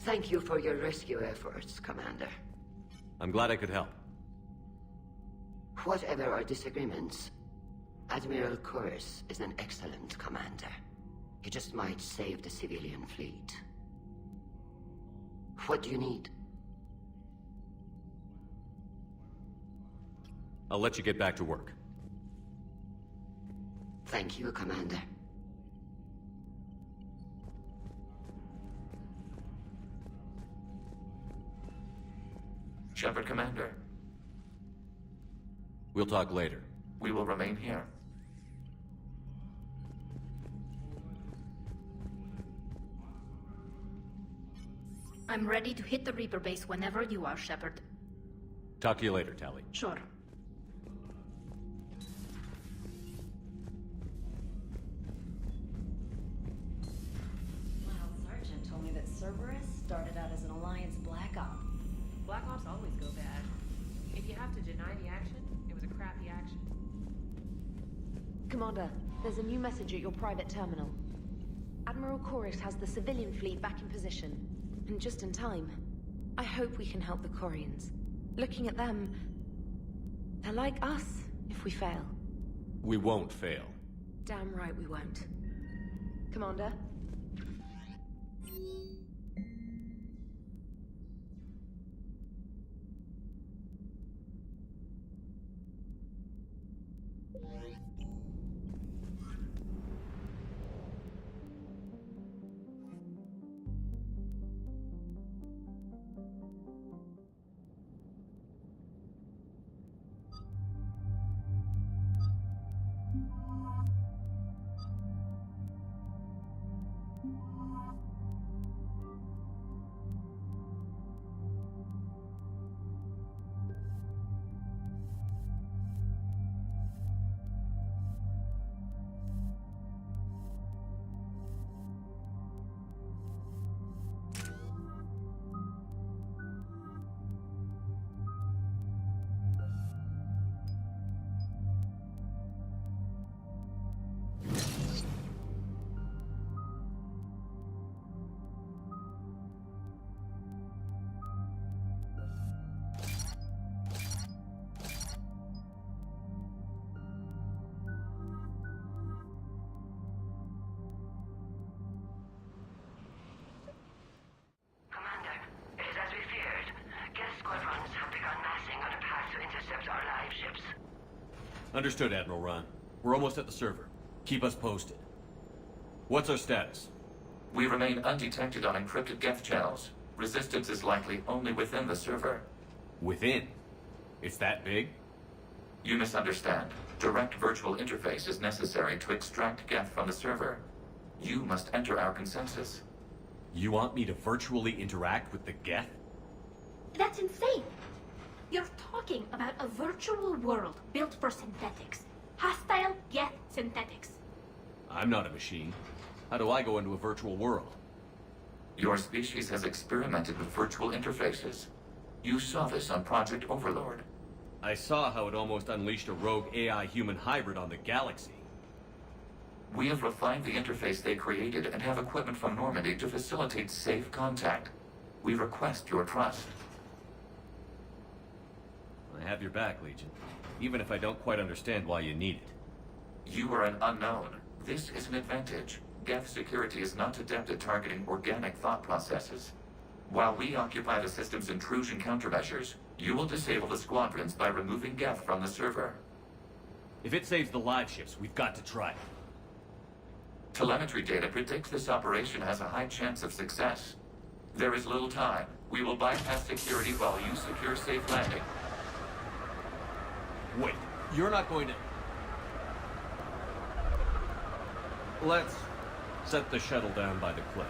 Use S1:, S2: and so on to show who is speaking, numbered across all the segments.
S1: Thank you for your rescue efforts, Commander.
S2: I'm glad I could help.
S1: Whatever our disagreements, Admiral Kurz is an excellent commander. He just might save the civilian fleet. What do you need?
S2: I'll let you get back to work.
S1: Thank you, Commander.
S3: Shepard, Commander.
S2: We'll talk later.
S3: We will remain here.
S4: I'm ready to hit the Reaper base whenever you are, Shepard.
S2: Talk to you later, Tali.
S4: Sure.
S5: Mild Sergeant told me that Cerberus started out as an Alliance Black Op.
S6: Black Ops always go bad. If you have to deny the action, it was a crappy action.
S7: Commander, there's a new message at your private terminal. Admiral Koris has the civilian fleet back in position. And just in time. I hope we can help the Quarians. Looking at them, they're like us if we fail.
S2: We won't fail.
S7: Damn right we won't. Commander?
S2: Understood, Admiral Ron. We're almost at the server. Keep us posted. What's our status?
S3: We remain undetected on encrypted Geth channels. Resistance is likely only within the server.
S2: Within? It's that big?
S3: You misunderstand. Direct virtual interface is necessary to extract Geth from the server. You must enter our consensus.
S2: You want me to virtually interact with the Geth?
S4: That's insane! You're talking about a virtual world built for synthetics. Hostile Geth synthetics.
S2: I'm not a machine. How do I go into a virtual world?
S3: Your species has experimented with virtual interfaces. You saw this on Project Overlord.
S2: I saw how it almost unleashed a rogue AI-human hybrid on the galaxy.
S3: We have refined the interface they created and have equipment from Normandy to facilitate safe contact. We request your trust.
S2: I have your back, Legion. Even if I don't quite understand why you need it.
S3: You are an unknown. This is an advantage. Geth security is not adept at targeting organic thought processes. While we occupy the system's intrusion countermeasures, you will disable the squadrons by removing Geth from the server.
S2: If it saves the live ships, we've got to try it.
S3: Telemetry data predicts this operation has a high chance of success. There is little time. We will bypass security while you secure safe landing.
S2: Wait, you're not going to... Let's set the shuttle down by the cliff.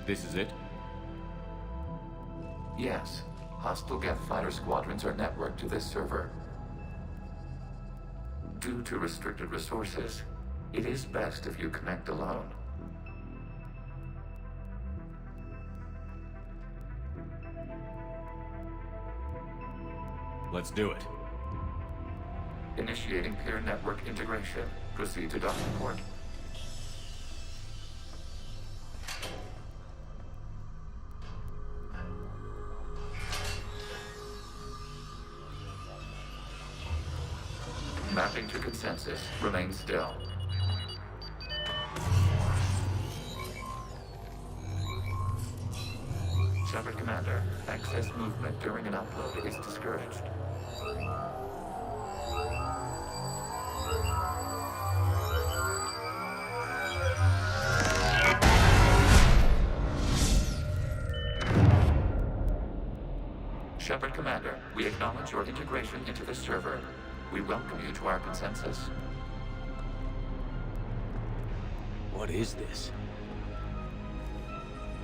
S2: This is it?
S3: Yes. Hostile Geth fighter squadrons are networked to this server. Due to restricted resources, it is best if you connect alone.
S2: Let's do it.
S3: Initiating peer network integration. Proceed to docking port. Mapping to consensus. Remain still. Shepard Commander, excess movement during an upload is discouraged. Shepard Commander, we acknowledge your integration into the server. We welcome you to our consensus.
S2: What is this?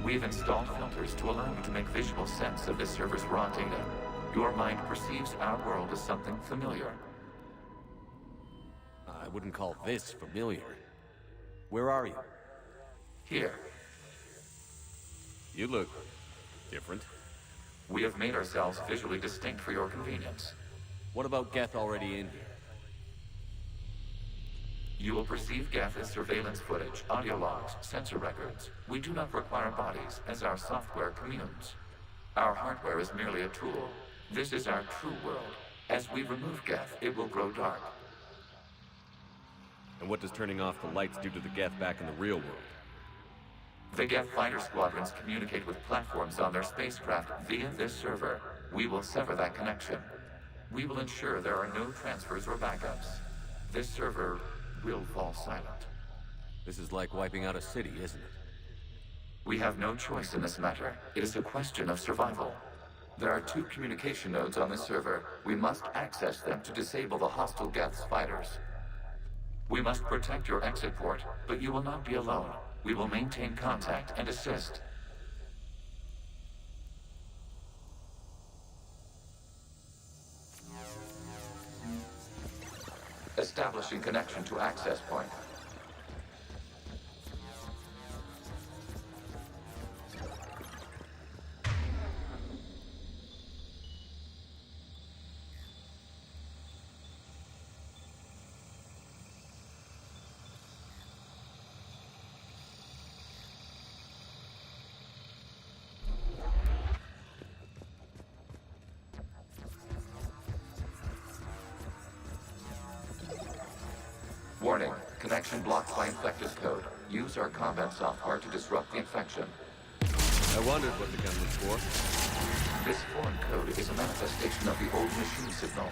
S3: We've installed filters to allow you to make visual sense of this server's raw data. Your mind perceives our world as something familiar.
S2: I wouldn't call this familiar. Where are you?
S3: Here,
S2: You look different.
S3: we have made ourselves visually distinct for your convenience.
S2: What about Geth already in here?
S3: You will perceive Geth as surveillance footage, audio logs, sensor records. We do not require bodies, as our software communes. Our hardware is merely a tool. This is our true world. As we remove Geth, it will grow dark.
S2: And what does turning off the lights do to the Geth back in the real world?
S3: The Geth fighter squadrons communicate with platforms on their spacecraft via this server. We will sever that connection. We will ensure there are no transfers or backups. This server will fall silent.
S2: This is like wiping out a city, isn't it?
S3: We have no choice in this matter. It is a question of survival. There are 2 communication nodes on this server. We must access them to disable the hostile Geth's fighters. We must protect your exit port, but you will not be alone. We will maintain contact and assist. Establishing connection to access point. Warning, connection blocked by infected code. Use our combat software to disrupt the infection.
S2: I wondered what the gun was for.
S3: This foreign code is a manifestation of the old machine signal.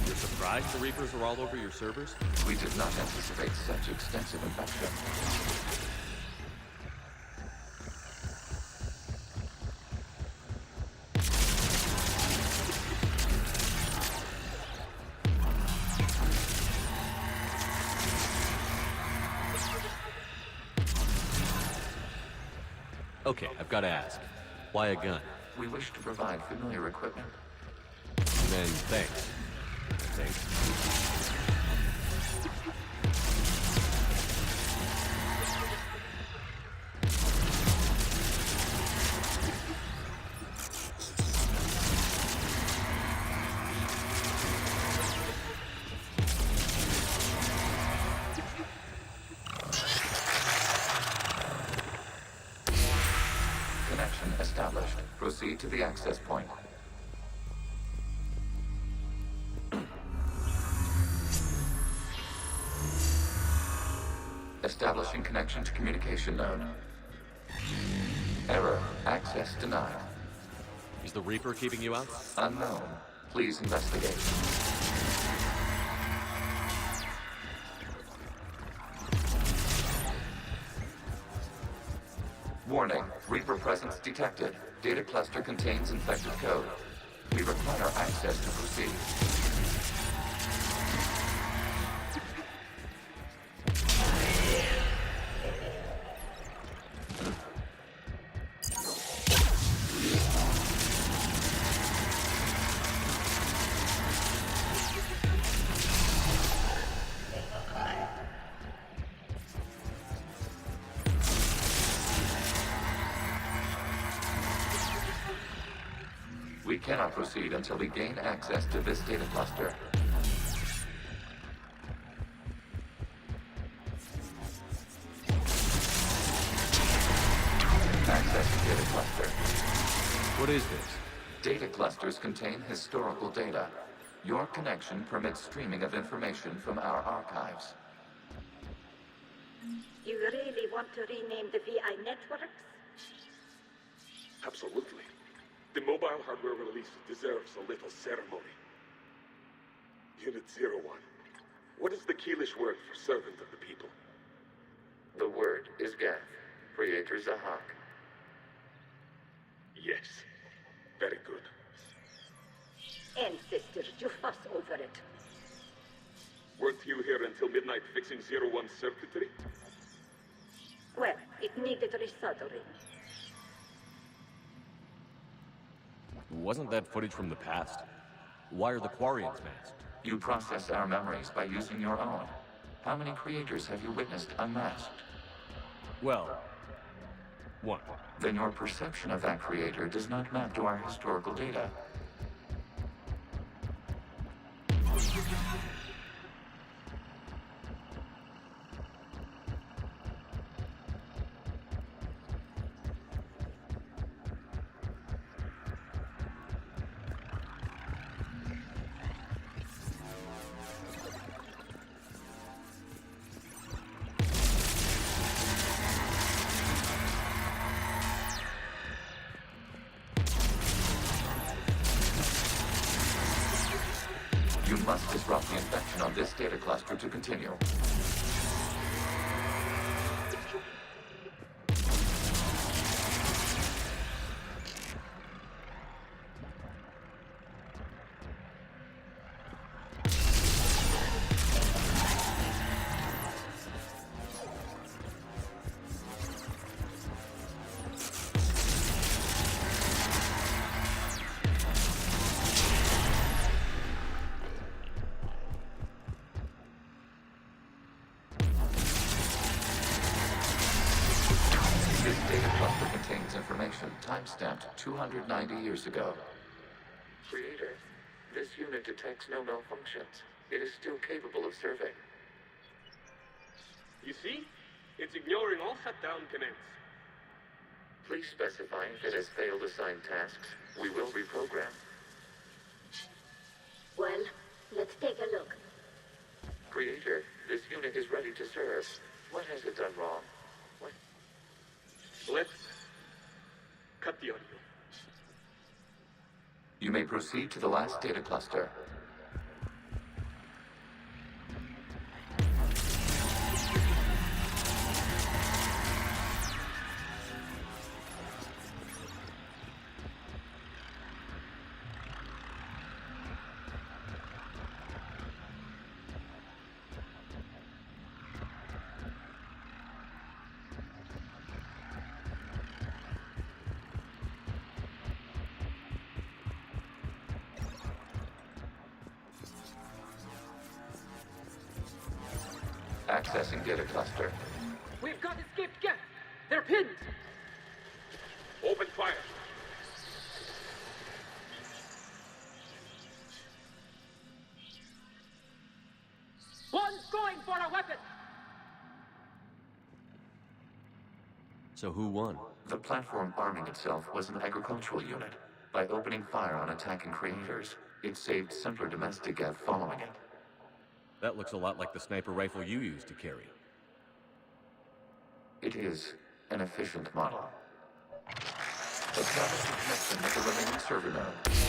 S2: You're surprised the Reapers are all over your servers?
S3: We did not anticipate such extensive infection.
S2: Okay, I've got to ask. Why a gun?
S3: We wish to provide familiar equipment.
S2: Then thanks. Thanks.
S3: Connection established. Proceed to the access point. Establishing connection to communication node. Error. Access denied.
S2: Is the Reaper keeping you out?
S3: Unknown. Please investigate. Warning. Reaper presence detected. Data cluster contains infected code. We require access to proceed. We cannot proceed until we gain access to this data cluster. Access to data cluster.
S2: What is this?
S3: Data clusters contain historical data. Your connection permits streaming of information from our archives.
S8: You really want to rename the VI networks?
S9: Absolutely. The mobile hardware release deserves a little ceremony. Unit 01. What is the Keelish word for servant of the people?
S3: The word is Gath, Creator Zahak.
S9: Yes. Very good.
S8: Ancestors, you fuss over it.
S9: Weren't you here until midnight fixing 01's circuitry?
S8: Well, it needed resoldering.
S2: Wasn't that footage from the past? Why are the Quarians masked?
S3: You process our memories by using your own. How many creators have you witnessed unmasked?
S2: Well, one.
S3: Then your perception of that creator does not map to our historical data. You must disrupt the infection on this data cluster to continue. This data cluster contains information time-stamped 290 years ago. Creator, this unit detects no malfunctions. It is still capable of serving.
S9: You see? It's ignoring all shutdown commands.
S3: Please specify if it has failed assigned tasks. We will reprogram.
S8: Well, let's take a look.
S3: Creator, this unit is ready to serve. What has it done wrong? What?
S9: Let's cut the audio.
S3: You may proceed to the last data cluster. Accessing data cluster.
S6: We've got escaped Geth. They're pinned.
S9: Open fire.
S6: One's going for a weapon.
S2: So who won?
S3: The platform arming itself was an agricultural unit. By opening fire on attacking creators, it saved simpler domestic Geth following it.
S2: That looks a lot like the sniper rifle you used to carry.
S3: It is an efficient model. Establish a connection with the remaining server node.